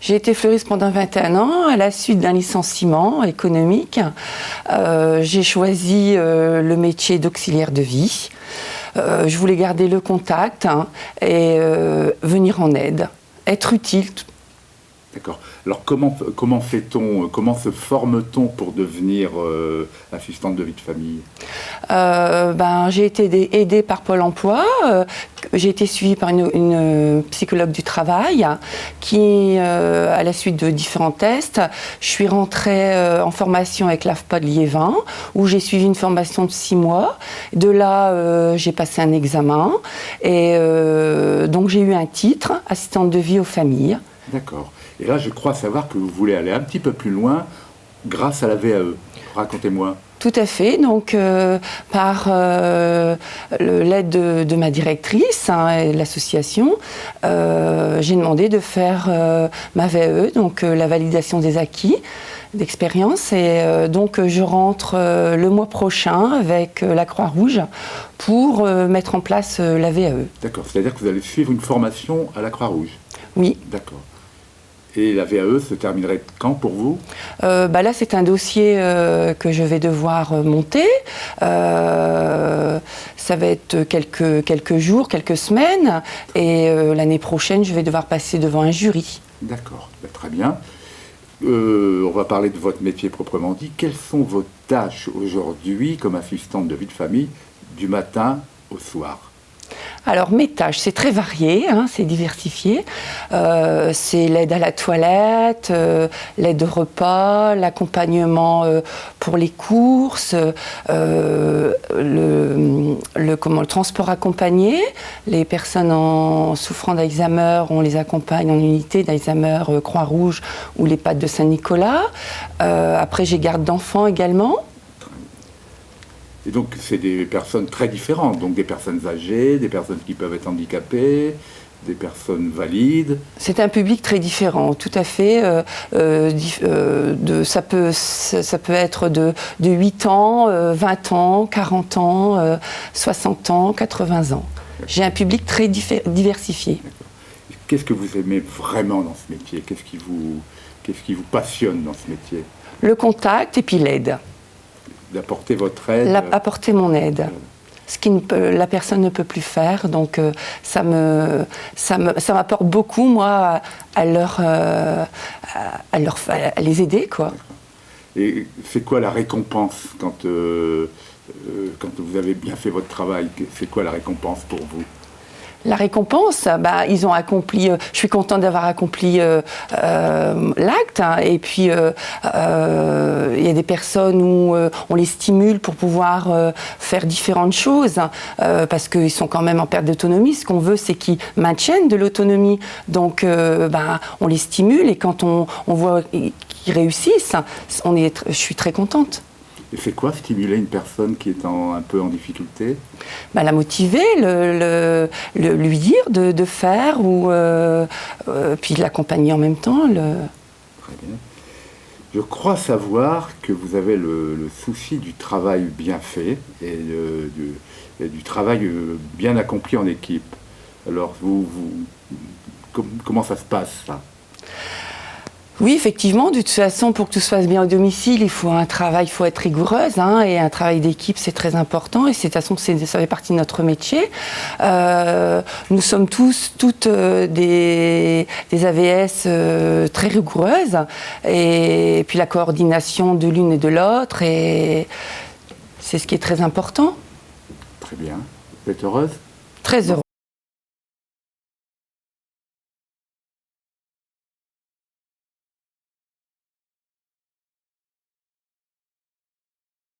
J'ai été fleuriste pendant 21 ans. À la suite d'un licenciement économique, j'ai choisi le métier d'auxiliaire de vie. Je voulais garder le contact et venir en aide, être utile. D'accord. Alors comment fait-on, comment se forme-t-on pour devenir assistante de vie de famille? J'ai été aidée par Pôle emploi. J'ai été suivie par une psychologue du travail qui, à la suite de différents tests, je suis rentrée en formation avec l'AFPA de Liévin, où j'ai suivi une formation de 6 mois. De là, j'ai passé un examen et donc j'ai eu un titre, assistante de vie aux familles. D'accord. Et là, je crois savoir que vous voulez aller un petit peu plus loin grâce à la VAE. Racontez-moi. Tout à fait. Donc, par l'aide de ma directrice et de l'association, j'ai demandé de faire ma VAE, donc la validation des acquis d'expérience. Et donc, je rentre le mois prochain avec la Croix-Rouge pour mettre en place la VAE. D'accord. C'est-à-dire que vous allez suivre une formation à la Croix-Rouge. Oui. D'accord. Et la VAE se terminerait quand pour vous? Là, c'est un dossier que je vais devoir monter. Ça va être quelques jours, quelques semaines. Et l'année prochaine, je vais devoir passer devant un jury. D'accord, très bien. On va parler de votre métier proprement dit. Quelles sont vos tâches aujourd'hui comme assistante de vie de famille du matin au soir? Alors mes tâches, c'est très varié, c'est diversifié. C'est l'aide à la toilette, l'aide au repas, l'accompagnement pour les courses, le transport accompagné. Les personnes souffrant d'Alzheimer, on les accompagne en unité d'Alzheimer Croix-Rouge ou les Pattes de Saint-Nicolas. Après, j'ai garde d'enfants également. Et donc, c'est des personnes très différentes, donc des personnes âgées, des personnes qui peuvent être handicapées, des personnes valides. C'est un public très différent, tout à fait. Ça peut être de 8 ans, 20 ans, 40 ans, 60 ans, 80 ans. J'ai un public très diversifié. Qu'est-ce que vous aimez vraiment dans ce métier? Qu'est-ce qui vous passionne dans ce métier? Le contact et puis l'aide. D'apporter votre aide. Apporter mon aide. Ce que la personne ne peut plus faire. Donc ça m'apporte beaucoup, moi, à les aider, quoi. Et c'est quoi la récompense quand vous avez bien fait votre travail? C'est quoi la récompense pour vous? La récompense, ils ont accompli, je suis contente d'avoir accompli l'acte, et puis il y a des personnes où on les stimule pour pouvoir faire différentes choses, parce qu'ils sont quand même en perte d'autonomie. Ce qu'on veut, c'est qu'ils maintiennent de l'autonomie. Donc on les stimule, et quand on voit qu'ils réussissent, je suis très contente. Et c'est quoi stimuler une personne qui est un peu en difficulté? La motiver, lui dire de faire, ou puis l'accompagner en même temps. Très bien. Je crois savoir que vous avez le souci du travail bien fait et du travail bien accompli en équipe. Alors, comment ça se passe, ça? Oui, effectivement, de toute façon, pour que tout se passe bien au domicile, il faut être rigoureuse, et un travail d'équipe, c'est très important, et de toute façon, ça fait partie de notre métier. Nous sommes toutes des AVS très rigoureuses, et puis la coordination de l'une et de l'autre, et c'est ce qui est très important. Très bien. Vous êtes heureuse? Très heureuse.